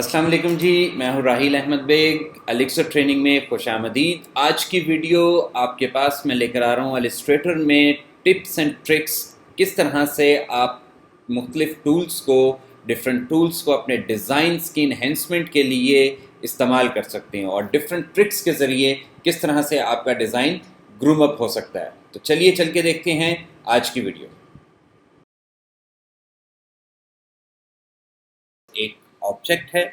अस्सलाम वालेकुम जी, मैं हूँ राहिल अहमद बेग। एलिक्सर ट्रेनिंग में खुशामदीद। आज की वीडियो आपके पास मैं लेकर आ रहा हूँ एलिस्ट्रेटर में टिप्स एंड ट्रिक्स, किस तरह से आप मुख्तलिफ टूल्स को, डिफरेंट टूल्स को अपने डिज़ाइंस की इन्हेंसमेंट के लिए इस्तेमाल कर सकते हैं और डिफरेंट ट्रिक्स के ज़रिए किस तरह से आपका डिज़ाइन ग्रूम अप हो सकता है। तो चलिए चल के देखते हैं आज की वीडियो। एक ऑब्जेक्ट है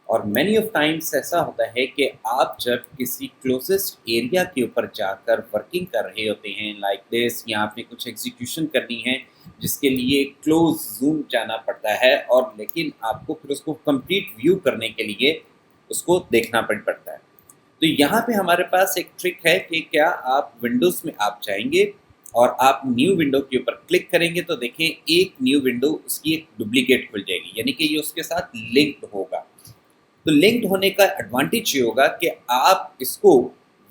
और मैनी ऑफ टाइम्स ऐसा होता है कि आप जब किसी क्लोजेस्ट एरिया के ऊपर जाकर वर्किंग कर रहे होते हैं लाइक दिस, या आपने कुछ एग्जीक्यूशन करनी है जिसके लिए क्लोज जूम जाना पड़ता है, और लेकिन आपको फिर उसको कंप्लीट व्यू करने के लिए उसको देखना पड़ता है। तो यहाँ पे हमारे पास एक ट्रिक है कि क्या आप विंडोज़ में आप जाएंगे और आप न्यू विंडो के ऊपर क्लिक करेंगे तो देखें एक न्यू विंडो उसकी एक डुप्लीकेट खुल जाएगी, यानी कि ये उसके साथ लिंक्ड होगा। तो लिंक्ड होने का एडवांटेज ये होगा कि आप इसको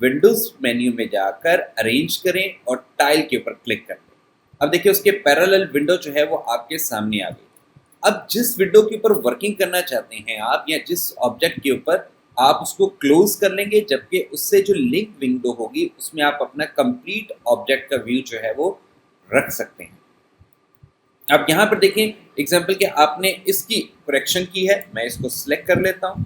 विंडोज़ मेन्यू में जाकर अरेंज करें और टाइल के ऊपर क्लिक कर दें। अब देखिए उसके पैरेलल विंडो जो है वो आपके सामने आ गई। अब जिस विंडो के ऊपर वर्किंग करना चाहते हैं आप, या जिस ऑब्जेक्ट के ऊपर, आप उसको क्लोज कर लेंगे, जबकि उससे जो लिंक विंडो होगी उसमें आप अपना कंप्लीट ऑब्जेक्ट का व्यू जो है वो रख सकते हैं। अब यहाँ पर देखें एग्जांपल कि आपने इसकी करेक्शन की है, मैं इसको सिलेक्ट कर लेता हूँ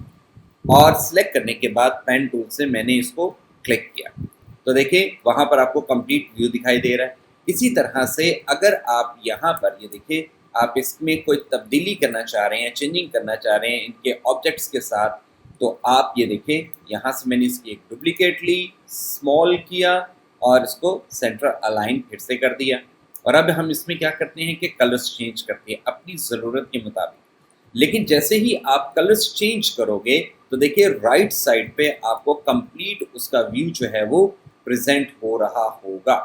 और सिलेक्ट करने के बाद पेन टूल से मैंने इसको क्लिक किया तो देखिए वहाँ पर आपको कंप्लीट व्यू दिखाई दे रहा है। इसी तरह से अगर आप यहाँ पर ये देखिए आप इसमें कोई तब्दीली करना चाह रहे हैं, चेंजिंग करना चाह रहे हैं इनके ऑब्जेक्ट्स के साथ, तो आप ये देखिए यहाँ से मैंने इसकी एक डुप्लीकेट ली, स्मॉल किया और इसको सेंटर अलाइन फिर से कर दिया। और अब हम इसमें क्या करते हैं कि कलर्स चेंज करते हैं अपनी ज़रूरत के मुताबिक। लेकिन जैसे ही आप कलर्स चेंज करोगे तो देखिए राइट साइड पे आपको कंप्लीट उसका व्यू जो है वो प्रेजेंट हो रहा होगा।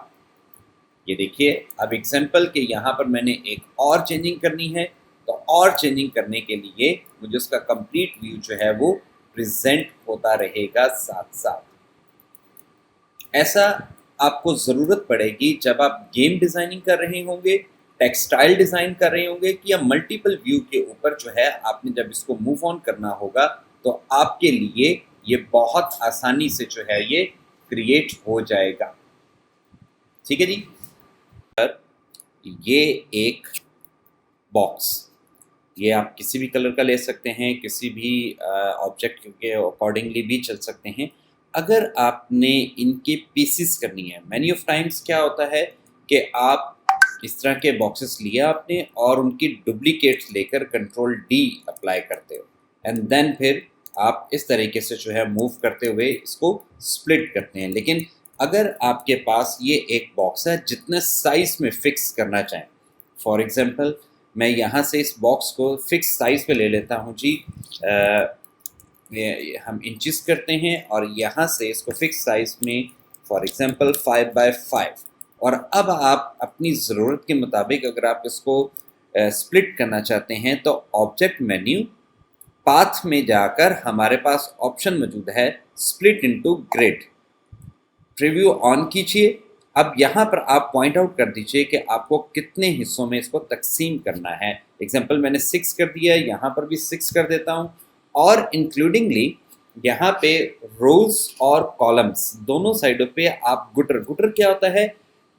ये देखिए अब एग्जांपल के यहाँ पर मैंने एक और चेंजिंग करनी है, तो और चेंजिंग करने के लिए मुझे उसका कंप्लीट व्यू जो है वो प्रेजेंट होता रहेगा साथ साथ। ऐसा आपको ज़रूरत पड़ेगी जब आप गेम डिज़ाइनिंग कर रहे होंगे, टेक्सटाइल डिज़ाइन कर रहे होंगे, कि या मल्टीपल व्यू के ऊपर जो है आपने जब इसको मूव ऑन करना होगा तो आपके लिए ये बहुत आसानी से जो है ये क्रिएट हो जाएगा। ठीक है जी। ये एक बॉक्स, ये आप किसी भी कलर का ले सकते हैं, किसी भी ऑब्जेक्ट के अकॉर्डिंगली भी चल सकते हैं। अगर आपने इनके पीसेस करनी है, मैनी ऑफ टाइम्स क्या होता है कि आप इस तरह के बॉक्सेस लिए आपने और उनकी डुप्लीकेट्स लेकर कंट्रोल डी अप्लाई करते हो एंड देन फिर आप इस तरीके से जो है मूव करते हुए इसको स्प्लिट करते हैं। लेकिन अगर आपके पास ये एक बॉक्स है जितने साइज में फिक्स करना चाहें, फॉर एग्जांपल मैं यहाँ से इस बॉक्स को फिक्स साइज़ पे ले लेता हूँ जी। हम इंचेस करते हैं और यहाँ से इसको फिक्स साइज़ में फॉर एग्जांपल 5x5। और अब आप अपनी ज़रूरत के मुताबिक अगर आप इसको स्प्लिट करना चाहते हैं तो ऑब्जेक्ट मेन्यू पाथ में जाकर हमारे पास ऑप्शन मौजूद है split into grid. Preview on कीजिए। अब यहाँ पर आप पॉइंट आउट कर दीजिए कि आपको कितने हिस्सों में इसको तकसीम करना है। एग्जांपल मैंने 6 कर दिया है, यहाँ पर भी 6 कर देता हूँ और इंक्लूडिंगली यहाँ पे रोज और कॉलम्स दोनों साइडों पे आप गुटर, गुटर क्या होता है,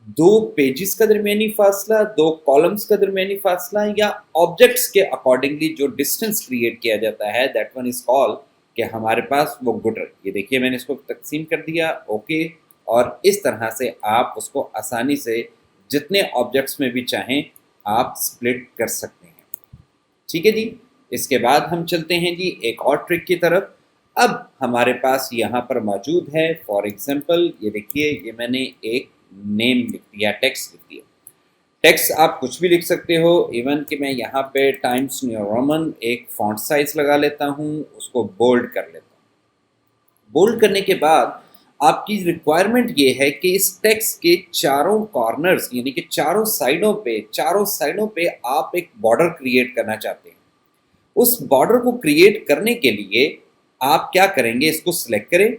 दो पेजेस का दरमियानी फासला, दो कॉलम्स का दरमियानी फासला, या ऑब्जेक्ट्स के अकॉर्डिंगली जो डिस्टेंस क्रिएट किया जाता है दैट वन इज कॉल्ड कि हमारे पास वो गुटर। ये देखिए मैंने इसको तकसीम कर दिया, ओके। और इस तरह से आप उसको आसानी से जितने ऑब्जेक्ट्स में भी चाहें आप स्प्लिट कर सकते हैं। ठीक है जी। इसके बाद हम चलते हैं जी एक और ट्रिक की तरफ। अब हमारे पास यहाँ पर मौजूद है फॉर एग्जांपल ये देखिए, ये मैंने एक नेम लिख दिया, टेक्स्ट लिख दिया। टेक्स्ट आप कुछ भी लिख सकते हो, इवन कि मैं यहाँ पे टाइम्स न्यू रोमन एक फॉन्ट साइज लगा लेता हूँ, उसको बोल्ड कर लेता हूँ। बोल्ड करने के बाद आपकी रिक्वायरमेंट ये है कि इस टेक्स्ट के चारों कॉर्नर्स यानी कि चारों साइडों पे आप एक बॉर्डर क्रिएट करना चाहते हैं। उस बॉर्डर को क्रिएट करने के लिए आप क्या करेंगे, इसको सिलेक्ट करें,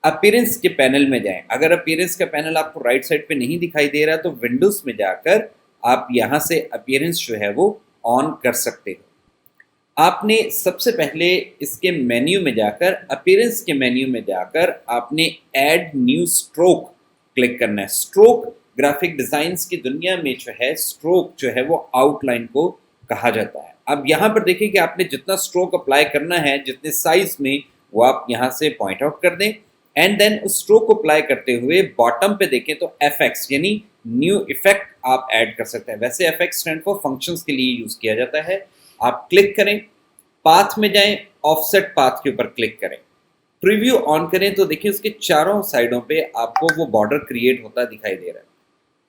अपीयरेंस के पैनल में जाएं। अगर अपीयरेंस का पैनल आपको राइट साइड पे नहीं दिखाई दे रहा तो विंडोज में जाकर आप यहाँ से अपीयरेंस जो है वो ऑन कर सकते हो। आपने सबसे पहले इसके मेन्यू में जाकर, अपीयरेंस के मेन्यू में जाकर आपने ऐड न्यू स्ट्रोक क्लिक करना है। स्ट्रोक ग्राफिक डिजाइन्स की दुनिया में जो है, स्ट्रोक जो है वो आउटलाइन को कहा जाता है। अब यहाँ पर देखिए कि आपने जितना स्ट्रोक अप्लाई करना है, जितने साइज में, वो आप यहाँ से पॉइंट आउट कर दें। एंड देन उस स्ट्रोक को अप्लाई करते हुए बॉटम पे देखें तो एफएक्स यानी न्यू इफेक्ट आप ऐड कर सकते हैं। वैसे एफएक्स स्टैंड फॉर फंक्शंस के लिए यूज किया जाता है। आप क्लिक करें, पाथ में जाएं, ऑफसेट पाथ के ऊपर क्लिक करें, प्रीव्यू ऑन करें तो देखिए उसके चारों साइडों पे आपको वो बॉर्डर क्रिएट होता दिखाई दे रहा है।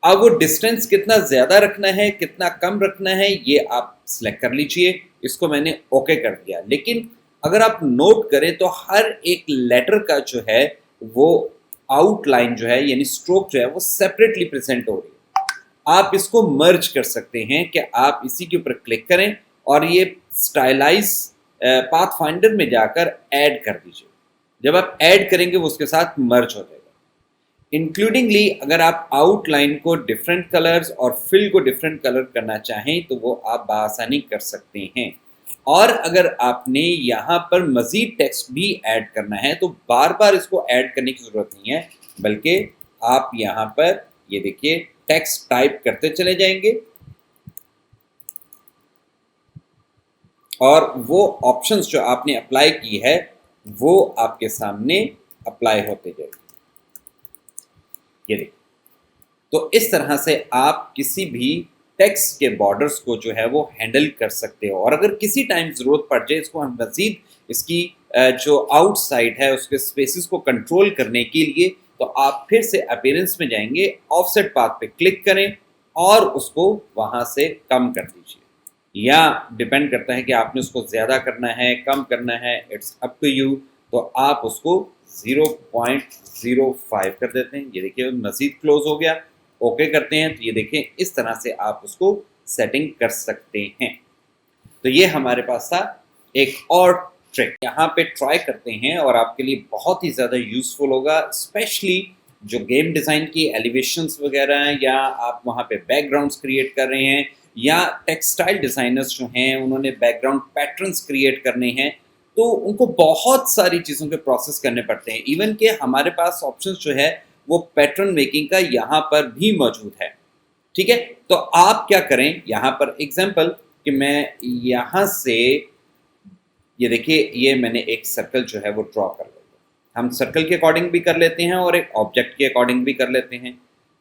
अब वो डिस्टेंस कितना ज़्यादा रखना है, कितना कम रखना है, ये आप सिलेक्ट कर लीजिए। इसको मैंने ओके कर दिया। लेकिन अगर आप नोट करें तो हर एक लेटर का जो है वो आउटलाइन जो है यानी स्ट्रोक जो है वो सेपरेटली प्रेजेंट हो रही है। आप इसको मर्ज कर सकते हैं कि आप इसी के ऊपर क्लिक करें और ये स्टाइलाइज पाथ फाइंडर में जाकर ऐड कर दीजिए। जब आप ऐड करेंगे वो उसके साथ मर्ज हो जाएगा। इंक्लूडिंगली अगर आप आउटलाइन को डिफरेंट कलर्स और फिल को डिफरेंट कलर करना चाहें तो वो आप बआसानी कर सकते हैं। और अगर आपने यहाँ पर मज़ीद टेक्स्ट भी ऐड करना है तो बार बार इसको ऐड करने की ज़रूरत नहीं है, बल्कि आप यहाँ पर ये देखिए टेक्स्ट टाइप करते चले जाएंगे और वो ऑप्शंस जो आपने अप्लाई की है वो आपके सामने अप्लाई होते जाएंगे। ये देखिए, तो इस तरह से आप किसी भी टेक्स्ट के बॉर्डर्स को जो है वो हैंडल कर सकते हो। और अगर किसी टाइम ज़रूरत पड़ जाए इसको हम मज़ीद इसकी जो आउटसाइड है उसके स्पेसिस को कंट्रोल करने के लिए, तो आप फिर से अपीयरेंस में जाएंगे, ऑफसेट पाथ पे क्लिक करें और उसको वहाँ से कम कर दीजिए। या डिपेंड करता है कि आपने उसको ज़्यादा करना है, कम करना है, इट्स अप टू यू। तो आप उसको 0.05 कर देते हैं। ये देखिए मज़ीद क्लोज हो गया। ओके करते हैं तो ये देखें इस तरह से आप उसको सेटिंग कर सकते हैं। तो ये हमारे पास था एक और ट्रिक, यहाँ पे ट्राई करते हैं और आपके लिए बहुत ही ज़्यादा यूज़फुल होगा। स्पेशली जो गेम डिज़ाइन की एलिवेशंस वगैरह हैं, या आप वहाँ पे बैकग्राउंड्स क्रिएट कर रहे हैं, या टेक्सटाइल डिज़ाइनर्स जो हैं उन्होंने बैकग्राउंड पैटर्न्स क्रिएट करने हैं, तो उनको बहुत सारी चीज़ों के प्रोसेस करने पड़ते हैं। इवन कि हमारे पास ऑप्शंस जो है वो पैटर्न मेकिंग का यहाँ पर भी मौजूद है। ठीक है, तो आप क्या करें, यहाँ पर एग्जांपल कि मैं यहाँ से ये देखिए ये मैंने एक सर्कल जो है वो ड्रॉ कर लिया। हम सर्कल के अकॉर्डिंग भी कर लेते हैं और एक ऑब्जेक्ट के अकॉर्डिंग भी कर लेते हैं।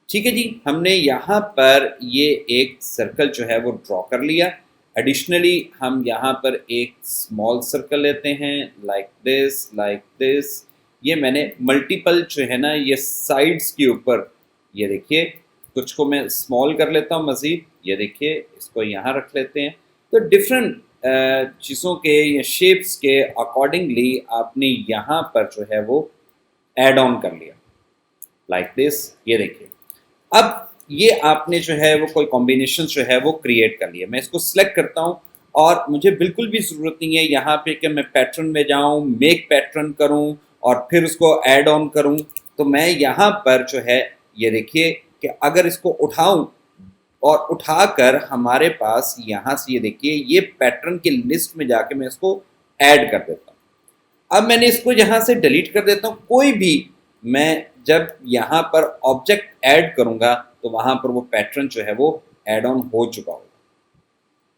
ठीक है जी, हमने यहाँ पर ये एक सर्कल जो है वो ड्रॉ कर लिया। एडिशनली हम यहाँ पर एक स्मॉल सर्कल लेते हैं, लाइक दिस। ये मैंने मल्टीपल जो है ना ये साइड्स के ऊपर, ये देखिए कुछ को मैं स्मॉल कर लेता हूँ मज़ीद, ये देखिए इसको यहाँ रख लेते हैं। तो डिफरेंट चीज़ों के या शेप्स के अकॉर्डिंगली आपने यहाँ पर जो है वो ऐड ऑन कर लिया, लाइक दिस। ये देखिए अब ये आपने जो है वो कोई कॉम्बिनेशन जो है वो क्रिएट कर लिया। मैं इसको सिलेक्ट करता हूँ और मुझे बिल्कुल भी ज़रूरत नहीं है यहाँ पे कि मैं पैटर्न में जाऊँ, मेक पैटर्न करूँ और फिर उसको ऐड ऑन करूँ। तो मैं यहाँ पर जो है ये देखिए कि अगर इसको उठाऊँ और उठाकर हमारे पास यहाँ से ये देखिए ये पैटर्न की लिस्ट में जाके मैं इसको ऐड कर देता हूँ। अब मैंने इसको यहाँ से डिलीट कर देता हूँ। कोई भी मैं जब यहाँ पर ऑब्जेक्ट ऐड करूँगा तो वहाँ पर वो पैटर्न जो है वो ऐड ऑन हो चुका होगा।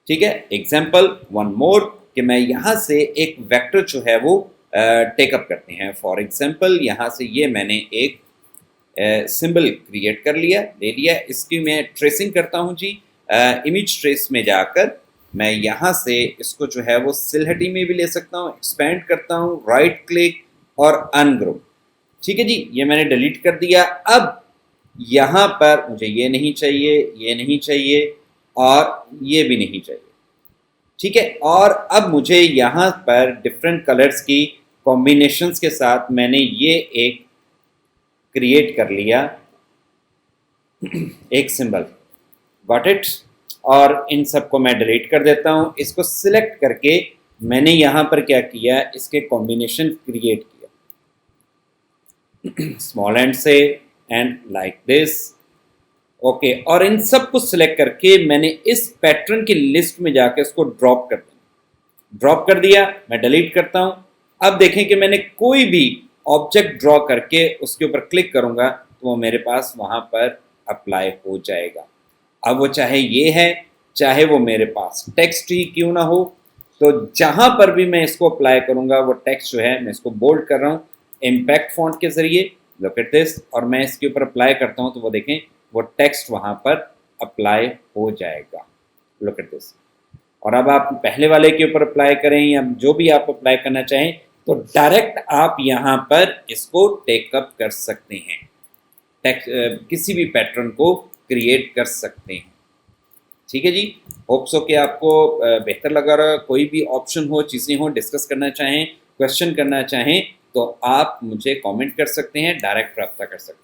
ठीक है, एग्जाम्पल वन मोर कि मैं यहाँ से एक वेक्टर जो है वो टेकअप करते हैं। फॉर एग्जाम्पल यहाँ से ये मैंने एक सिंबल क्रिएट कर लिया, ले लिया। इसकी मैं ट्रेसिंग करता हूँ जी। इमेज ट्रेस में जाकर मैं यहाँ से इसको जो है वो सिलहटी में भी ले सकता हूँ, एक्सपेंड करता हूँ, राइट क्लिक और अनग्रुप। ठीक है जी, ये मैंने डिलीट कर दिया। अब यहाँ पर मुझे ये नहीं चाहिए, ये नहीं चाहिए और ये भी नहीं चाहिए। ठीक है, और अब मुझे यहाँ पर डिफरेंट कलर्स की कॉम्बिनेशंस के साथ मैंने ये एक क्रिएट कर लिया, एक सिंबल, गॉट इट। और इन सबको मैं डिलीट कर देता हूँ। इसको सिलेक्ट करके मैंने यहाँ पर क्या किया, इसके कॉम्बिनेशन क्रिएट किया स्मॉल एंड से एंड लाइक दिस। ओके, और इन सब को सिलेक्ट करके मैंने इस पैटर्न की लिस्ट में जाके इसको ड्रॉप कर दिया। ड्रॉप कर दिया, मैं डिलीट करता हूँ। अब देखें कि मैंने कोई भी ऑब्जेक्ट ड्रॉ करके उसके ऊपर क्लिक करूँगा तो वो मेरे पास वहाँ पर अप्लाई हो जाएगा। अब वो चाहे ये है, चाहे वो मेरे पास टेक्स्ट ही क्यों ना हो, तो जहाँ पर भी मैं इसको अप्लाई करूँगा वो टेक्स्ट जो है, मैं इसको बोल्ड कर रहा हूँ इम्पैक्ट फॉन्ट के ज़रिए, लुक एट दिस, और मैं इसके ऊपर अप्लाई करता हूँ तो वो देखें वो टेक्स्ट वहाँ पर अप्लाई हो जाएगा, लुक एट दिस। और अब आप पहले वाले के ऊपर अप्लाई करें या जो भी आप अप्लाई करना चाहें तो डायरेक्ट आप यहाँ पर इसको टेकअप कर सकते हैं, किसी भी पैटर्न को क्रिएट कर सकते हैं। ठीक है जी, होप सो कि आपको बेहतर लगा रहा। कोई भी ऑप्शन हो, चीज़ें हो, डिस्कस करना चाहें, क्वेश्चन करना चाहें तो आप मुझे कमेंट कर सकते हैं, डायरेक्ट रब्ता कर सकते हैं।